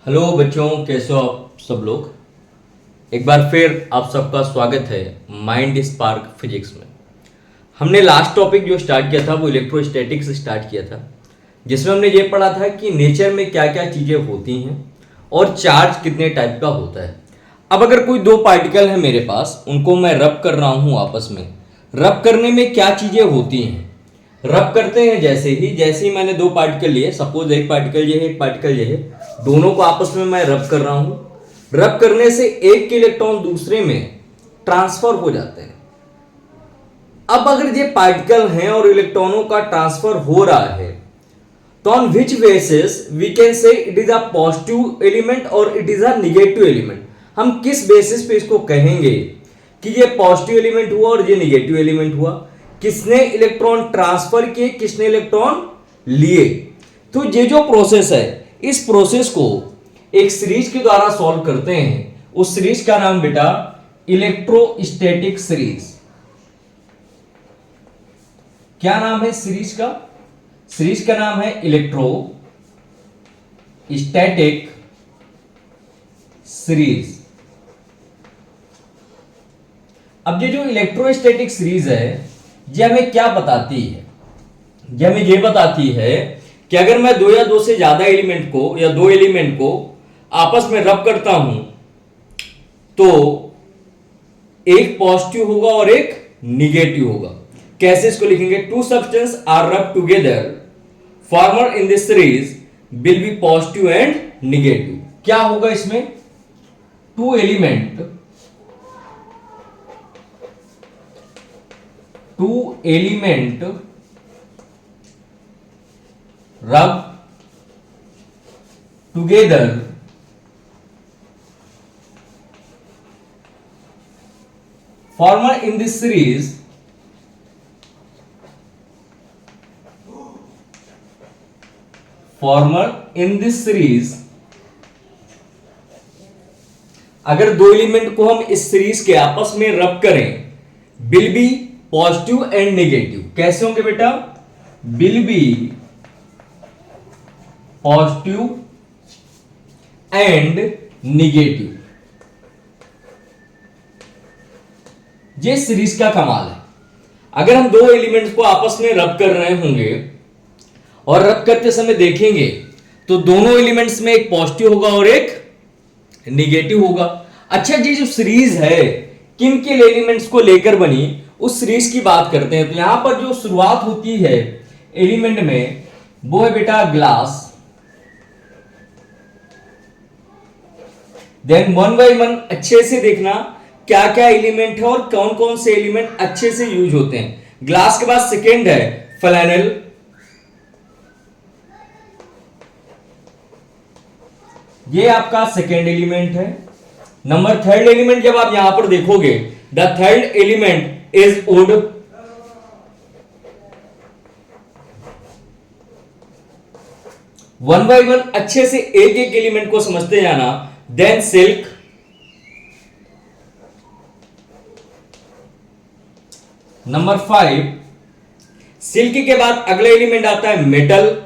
Hello बच्चों, कैसे हो आप सब लोग। एक बार फिर आप सबका स्वागत है माइंड स्पार्क फिजिक्स में। हमने लास्ट टॉपिक जो स्टार्ट किया था वो इलेक्ट्रोस्टैटिक्स स्टार्ट किया था, जिसमें हमने ये पढ़ा था कि नेचर में क्या क्या चीज़ें होती हैं और चार्ज कितने टाइप का होता है। अब अगर कोई दो पार्टिकल है मेरे पास, उनको मैं रब कर रहा हूँ आपस में, रब करने में क्या चीज़ें होती हैं। रब करते हैं जैसे ही मैंने दो पार्टिकल लिए, सपोज एक पार्टिकल ये है एक पार्टिकल ये है, दोनों को आपस में मैं रब कर रहा हूं। रब करने से एक के इलेक्ट्रॉन दूसरे में ट्रांसफर हो जाते हैं। अब अगर ये पार्टिकल हैं और इलेक्ट्रॉनों का ट्रांसफर हो रहा है, तो on which basis we can say it is a positive element और it is a negative element. हम किस बेसिस पे इसको कहेंगे कि ये पॉजिटिव एलिमेंट हुआ और ये निगेटिव एलिमेंट हुआ। किसने इलेक्ट्रॉन ट्रांसफर किए, किसने इलेक्ट्रॉन लिए। तो ये जो प्रोसेस है, इस प्रोसेस को एक सीरीज के द्वारा सॉल्व करते हैं। उस सीरीज का नाम बेटा इलेक्ट्रोस्टैटिक सीरीज। क्या नाम है सीरीज का? सीरीज का नाम है इलेक्ट्रोस्टैटिक सीरीज। अब ये जो इलेक्ट्रोस्टैटिक सीरीज है, ये हमें क्या बताती है? ये हमें ये बताती है कि अगर मैं दो या दो से ज्यादा एलिमेंट को या दो एलिमेंट को आपस में रब करता हूं, तो एक पॉजिटिव होगा और एक निगेटिव होगा। कैसे इसको लिखेंगे? Two substance are rub together, former in this series will be positive and negative. क्या होगा इसमें? Two element rub together former in this series अगर दो एलिमेंट को हम इस सीरीज के आपस में रब करें, will be positive and negative. कैसे होंगे बेटा? Will be positive and negative. ये सीरीज का कमाल है। अगर हम दो एलिमेंट्स को आपस में रब कर रहे होंगे और रब करते समय देखेंगे, तो दोनों एलिमेंट्स में एक पॉजिटिव होगा और एक निगेटिव होगा। अच्छा, ये जो सीरीज है किन के एलिमेंट्स को लेकर बनी, उस सीरीज की बात करते हैं। तो यहां पर जो शुरुआत होती है एलिमेंट में, वो है बेटा glass. Then one by one अच्छे से देखना क्या क्या एलिमेंट है और कौन कौन से एलिमेंट अच्छे से यूज होते हैं। ग्लास के बाद सेकेंड है फ्लैनेल, ये आपका सेकेंड एलिमेंट है। नंबर थर्ड एलिमेंट जब आप यहां पर देखोगे, the third element is would. One by one अच्छे से एक एक एलिमेंट को समझते जाना। देन सिल्क, नंबर 5 सिल्क के बाद अगला एलिमेंट आता है metal.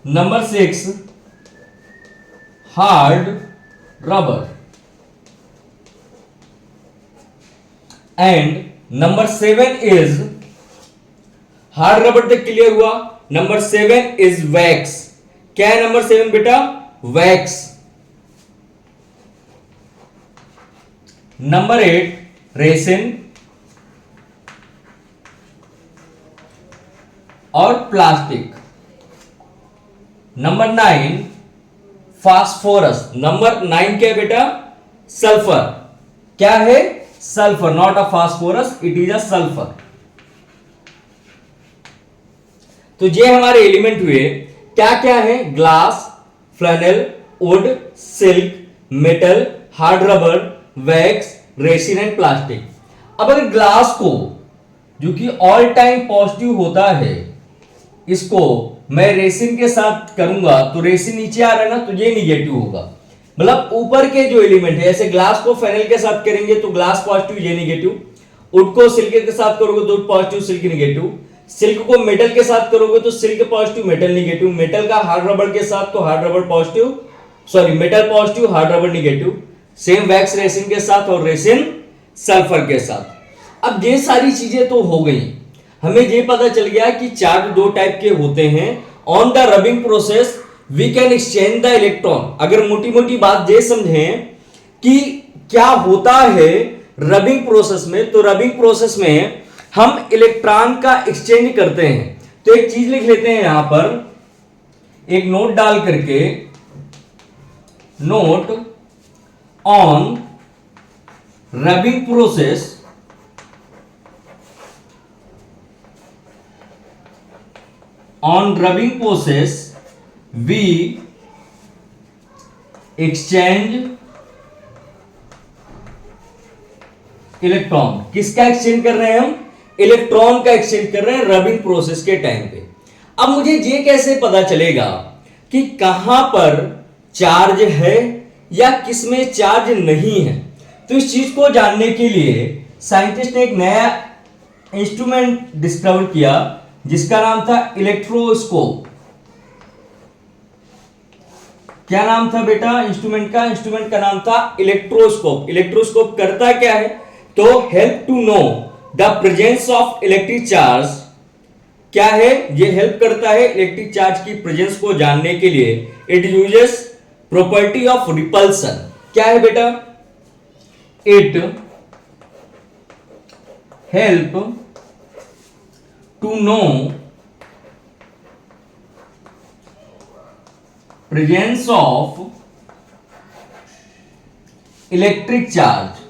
Number 6 hard rubber and number 7 is, hard rubber तक क्लियर हुआ। Number 7 is wax. क्या है नंबर 7 बेटा? वैक्स। नंबर 8 रेसिन और प्लास्टिक। Number 9 phosphorus. नंबर 9 क्या है बेटा? सल्फर। क्या है? Sulphur, not a phosphorus, it is a sulphur. तो ये हमारे एलिमेंट हुए। क्या क्या है? Glass, flannel, wood, silk, metal, hard rubber, wax, resin and plastic. अब अगर ग्लास को, जो कि ऑल टाइम पॉजिटिव होता है, इसको मैं रेसिन के साथ करूंगा तो रेसिन नीचे आ रहा है ना, तो ये निगेटिव होगा। मतलब ऊपर के जो एलिमेंट है, ऐसे ग्लास को फेनल के साथ करेंगे तो ग्लास पॉजिटिव, ये निगेटिव। वुड को सिल्क के साथ करोगे तो पॉजिटिव, सिल्क नेगेटिव। सिल्क को मेटल के साथ करोगे तो silk positive metal negative, metal का हार्ड रबड़ के साथ तो हार्ड रबड़ positive, sorry metal positive hard रबड़ निगेटिव, सेम वैक्स रेसिन के साथ और रेसिन सल्फर के साथ। अब ये सारी चीजें तो हो गई, हमें ये पता चल गया कि चार्ज दो टाइप के होते हैं। On the rubbing process we can exchange the electron. अगर मोटी मोटी बात ये समझें कि क्या होता है रबिंग प्रोसेस में, तो रबिंग प्रोसेस में हम इलेक्ट्रॉन का एक्सचेंज करते हैं। तो एक चीज लिख लेते हैं यहां पर, एक नोट डाल करके, note on rubbing process on rubbing process we exchange electron. किसका एक्सचेंज कर रहे हैं हम? इलेक्ट्रॉन का एक्सचेंज कर रहे हैं रबिंग प्रोसेस के टाइम पे। अब मुझे ये कैसे पता चलेगा कि कहां पर चार्ज है या किसमें चार्ज नहीं है? तो इस चीज को जानने के लिए साइंटिस्ट ने एक नया इंस्ट्रूमेंट डिस्कवर किया जिसका नाम था इलेक्ट्रोस्कोप। क्या नाम था बेटा इंस्ट्रूमेंट का? इंस्ट्रूमेंट का नाम था इलेक्ट्रोस्कोप। इलेक्ट्रोस्कोप करता क्या है? तो help to know the presence of electric charge. क्या है ये? हेल्प करता है इलेक्ट्रिक चार्ज की प्रेजेंस को जानने के लिए। It uses property of repulsion. क्या है बेटा? It help to know presence of electric charge.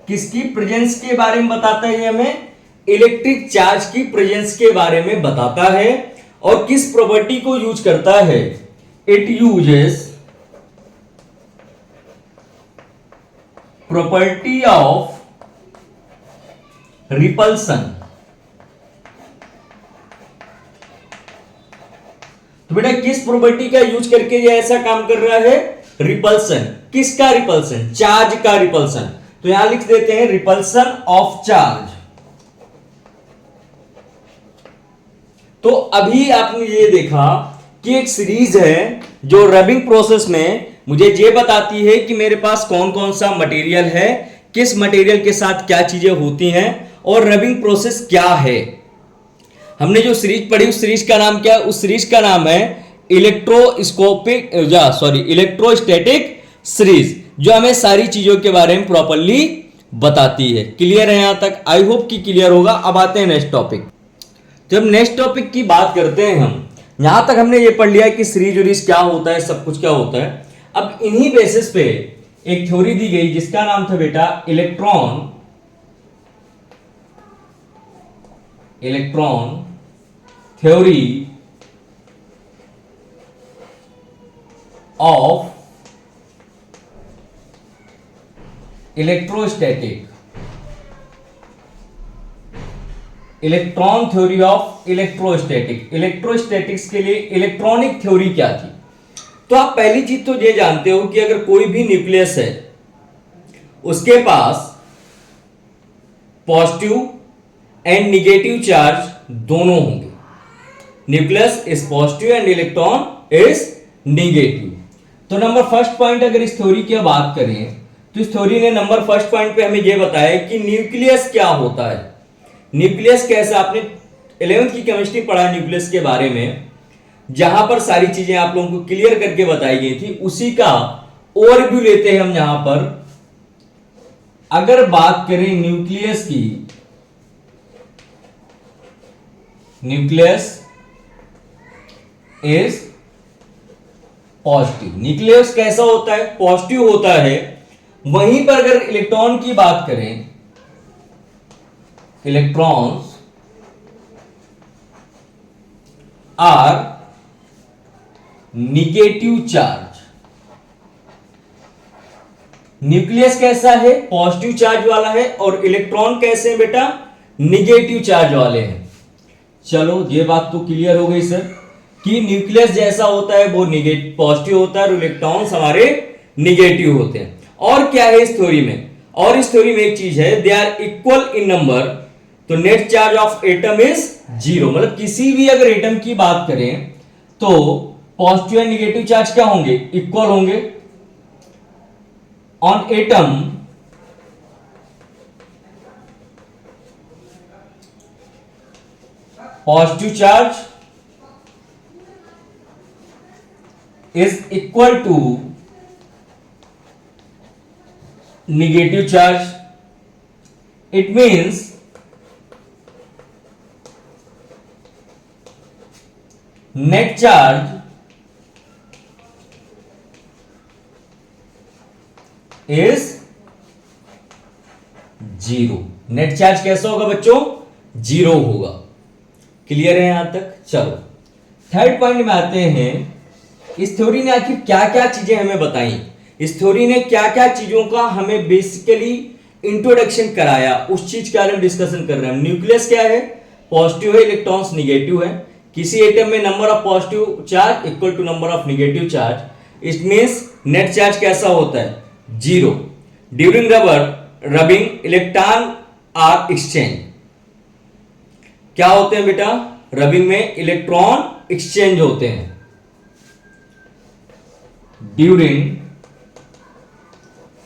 किसकी प्रेजेंस के बारे में बताता है? हमें इलेक्ट्रिक चार्ज की प्रेजेंस के बारे में बताता है। और किस प्रॉपर्टी को यूज करता है? It uses property of repulsion. तो बेटा किस प्रॉपर्टी का यूज करके ये ऐसा काम कर रहा है? रिपल्सन। किसका रिपल्सन? चार्ज का रिपल्सन। तो यहां लिख देते हैं रिपल्सन ऑफ चार्ज। तो अभी आपने ये देखा कि एक सीरीज है जो रबिंग प्रोसेस में मुझे ये बताती है कि मेरे पास कौन कौन सा मटेरियल है, किस मटेरियल के साथ क्या चीजें होती हैं और रबिंग प्रोसेस क्या है। हमने जो सीरीज पढ़ी उस सीरीज का नाम क्या है? उस सीरीज का नाम है इलेक्ट्रोस्टैटिक सीरीज, जो हमें सारी चीजों के बारे में प्रॉपर्ली बताती है। क्लियर है यहां तक? आई होप कि क्लियर होगा। अब आते हैं नेक्स्ट टॉपिक। जब नेक्स्ट टॉपिक की बात करते हैं हम, यहां तक हमने ये पढ़ लिया कि सीरीज उरीज क्या होता है, सब कुछ क्या होता है। अब इन्हीं बेसिस पे एक थ्योरी दी गई जिसका नाम था बेटा electron theory of electrostatic. Electron theory of electrostatic. Electrostatics के लिए इलेक्ट्रॉनिक थ्योरी क्या थी? तो आप पहली चीज तो ये जानते हो कि अगर कोई भी न्यूक्लियस है उसके पास पॉजिटिव एंड निगेटिव चार्ज दोनों होंगे। Nucleus is positive and electron is negative. तो नंबर फर्स्ट पॉइंट अगर इस थ्योरी की बात करें तो इस थ्योरी ने नंबर फर्स्ट पॉइंट पे हमें यह बताया कि न्यूक्लियस क्या होता है। न्यूक्लियस कैसा? आपने 11th की केमिस्ट्री पढ़ा न्यूक्लियस के बारे में, जहां पर सारी चीजें आप लोगों को क्लियर करके बताई गई थी, उसी का ओवरव्यू लेते हैं हम यहां पर। अगर बात करें न्यूक्लियस की, न्यूक्लियस इज पॉजिटिव। न्यूक्लियस कैसा होता है? पॉजिटिव होता है। वहीं पर अगर इलेक्ट्रॉन की बात करें, electrons are negative charge. Nucleus कैसा है? पॉजिटिव चार्ज वाला है। और इलेक्ट्रॉन कैसे हैं बेटा? निगेटिव चार्ज वाले हैं। चलो ये बात तो क्लियर हो गई सर कि न्यूक्लियस जैसा होता है वो पॉजिटिव होता है और इलेक्ट्रॉन्स हमारे निगेटिव होते हैं। और क्या है इस थ्योरी में? और इस थ्योरी में एक चीज है, they are equal in number, तो net charge of atom is zero. मतलब किसी भी अगर एटम की बात करें तो पॉजिटिव एंड निगेटिव चार्ज क्या होंगे, इक्वल होंगे। On atom positive charge is equal to negative charge. It means net charge is zero. Net charge कैसा होगा बच्चों, जीरो होगा। क्लियर है यहां तक? चलो थर्ड पॉइंट में आते हैं। इस थ्योरी ने आखिर क्या क्या चीजें हमें बताई, इस थ्योरी ने क्या क्या चीजों का हमें बेसिकली इंट्रोडक्शन कराया, उस चीज के बारे में डिस्कशन कर रहे हैं। न्यूक्लियस क्या है, पॉजिटिव है, इलेक्ट्रॉन्स निगेटिव है। किसी एटम में number of positive charge equal to number of negative charge. It means net charge कैसा होता है, zero. During rubbing electron are exchange. क्या होते हैं बेटा, रबिंग में इलेक्ट्रॉन एक्सचेंज होते हैं। During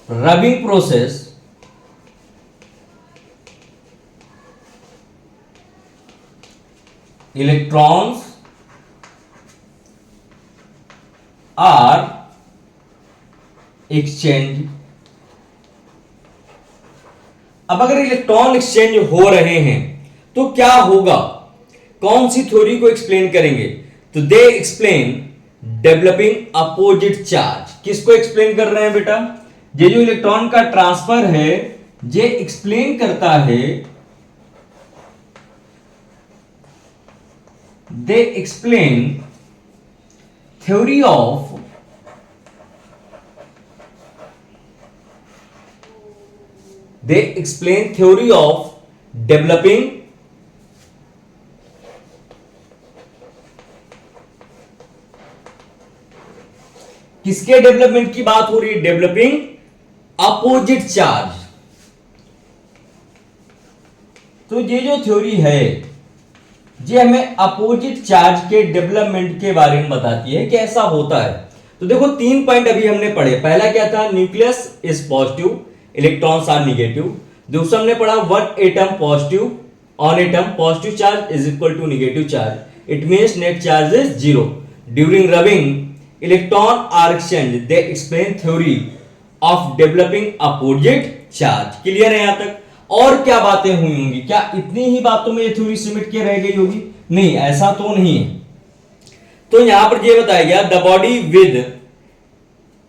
rubbing process electrons are exchanged। अब अगर इलेक्ट्रॉन एक्सचेंज हो रहे हैं तो क्या होगा, कौन सी थ्योरी को एक्सप्लेन करेंगे, तो they explain developing opposite charge. किसको एक्सप्लेन कर रहे हैं बेटा, ये जो इलेक्ट्रॉन का ट्रांसफर है ये एक्सप्लेन करता है, दे एक्सप्लेन थ्योरी ऑफ डेवलपिंग किसके डेवलपमेंट की बात हो रही है, डेवलपिंग अपोजिट चार्ज। तो ये जो थ्योरी है ये हमें अपोजिट चार्ज के डेवलपमेंट के बारे में बताती है कि ऐसा होता है। तो देखो तीन पॉइंट अभी हमने पढ़े। पहला क्या था, nucleus is positive, electrons are negative. दूसरा हमने पढ़ा one atom positive, on atom positive charge is equal to negative charge. It means net charge is zero. During rubbing electron are exchange. They explain theory of developing opposite charge. Clear है यहां तक? और क्या बातें हुई होंगी, क्या इतनी ही बातों में ये थ्योरी सिमट के रह गई होगी? नहीं, ऐसा तो नहीं है। तो यहां पर ये बताया गया, the body with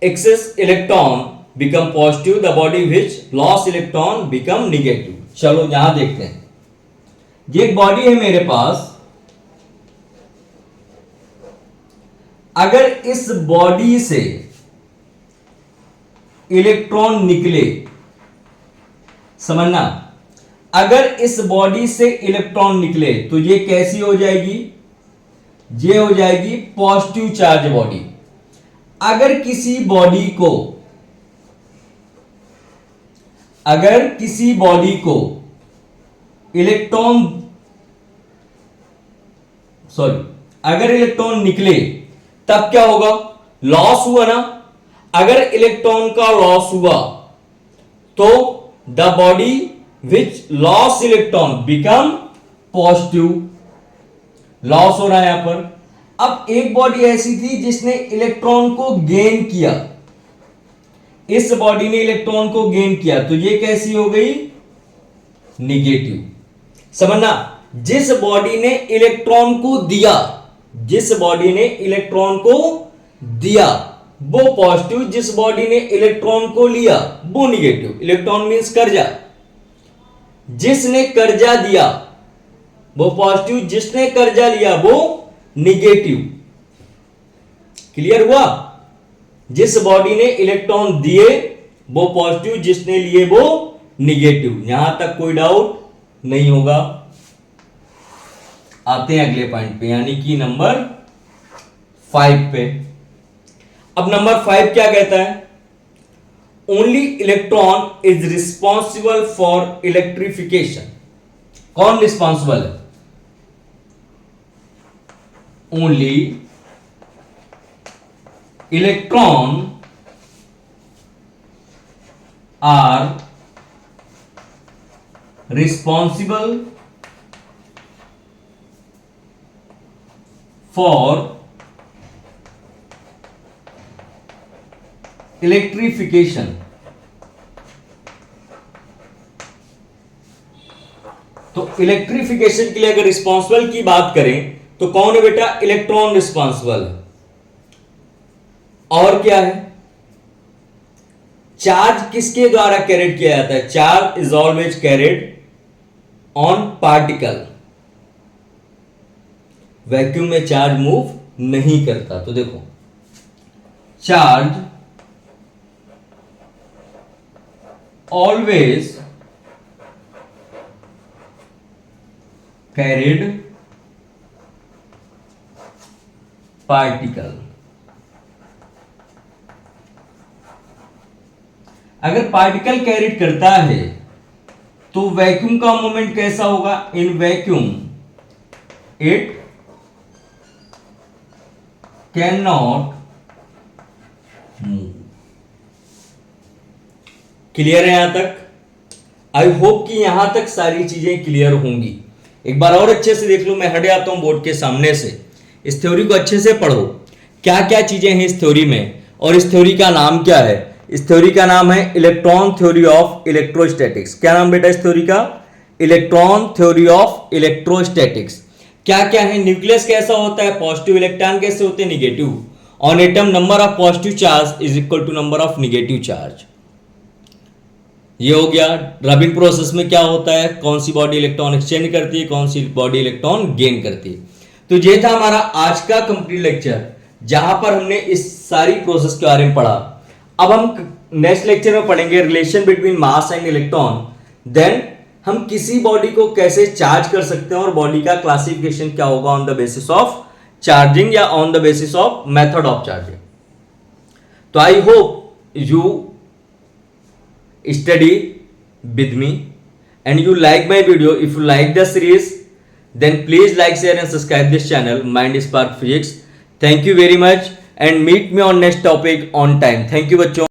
excess electron become positive, the body which loss electron become negative. चलो यहां देखते हैं, ये एक बॉडी है मेरे पास। अगर इस बॉडी से इलेक्ट्रॉन निकले, समझना, अगर इस बॉडी से इलेक्ट्रॉन निकले तो ये कैसी हो जाएगी, ये हो जाएगी पॉजिटिव चार्ज बॉडी। अगर किसी बॉडी को अगर इलेक्ट्रॉन निकले तब क्या होगा, लॉस हुआ ना। अगर इलेक्ट्रॉन का लॉस हुआ तो the body which loss electron become positive. Loss हो रहा है यहां पर। अब एक बॉडी ऐसी थी जिसने इलेक्ट्रॉन को गेन किया, इस बॉडी ने इलेक्ट्रॉन को गेन किया, तो ये कैसी हो गई, निगेटिव। समझना, जिस बॉडी ने इलेक्ट्रॉन को दिया, जिस बॉडी ने इलेक्ट्रॉन को दिया वो पॉजिटिव, जिस बॉडी ने इलेक्ट्रॉन को लिया वो निगेटिव। इलेक्ट्रॉन मींस कर्जा, जिसने कर्जा दिया वो पॉजिटिव, जिसने कर्जा लिया वो निगेटिव। क्लियर हुआ? जिस बॉडी ने इलेक्ट्रॉन दिए वो पॉजिटिव, जिसने लिए वो निगेटिव। यहां तक कोई डाउट नहीं होगा। आते हैं अगले पॉइंट पे, यानी कि नंबर 5 पे। अब नंबर 5 क्या कहता है, only electron is responsible for electrification. कौन रिस्पॉन्सिबल है? Only electron are responsible for electrification. तो इलेक्ट्रिफिकेशन के लिए अगर रिस्पॉन्सिबल की बात करें तो कौन है बेटा? इलेक्ट्रॉन रिस्पॉन्सिबल है। और क्या है? चार्ज किसके द्वारा कैरिड किया जाता है? Charge is always carried on particle. Vacuum में चार्ज मूव नहीं करता। तो देखो, चार्ज always carried particle। अगर पार्टिकल कैरिड करता है तो वैक्यूम का मोमेंट कैसा होगा? In vacuum it can not move. Clear है यहां तक? आई होप कि यहां तक सारी चीजें क्लियर होंगी। एक बार और अच्छे से देख लो, मैं हट जाता हूं बोर्ड के सामने से। इस थ्योरी को अच्छे से पढ़ो, क्या क्या चीजें हैं इस थ्योरी में, और इस थ्योरी का नाम क्या है? इस थ्योरी का नाम है इलेक्ट्रॉन थ्योरी ऑफ इलेक्ट्रोस्टैटिक्स। क्या नाम बेटा इस थ्योरी का? Electron theory of electrostatics. क्या क्या है? न्यूक्लियस कैसा होता है? पॉजिटिव इलेक्ट्रॉन कैसे होते हैं? Negative. On atom number of positive charge is equal to number of negative charge. ये हो गया। रबिंग प्रोसेस में क्या होता है? कौन सी बॉडी इलेक्ट्रॉन एक्सचेंज करती है, कौन सी बॉडी इलेक्ट्रॉन गेन करती है। तो ये था हमारा आज का कंप्लीट लेक्चर, जहां पर हमने इस सारी प्रोसेस के बारे में पढ़ा। अब हम नेक्स्ट लेक्चर में पढ़ेंगे relation between mass and electron. Then हम किसी बॉडी को कैसे चार्ज कर सकते हैं और बॉडी का क्लासिफिकेशन क्या होगा on the basis of charging या on the basis of method of charging. तो I hope you study with me and you like my video. If you like the series, then please like, share and subscribe this channel Mind Spark Physics. Thank you very much and meet me on next topic on time. Thank you बच्चों।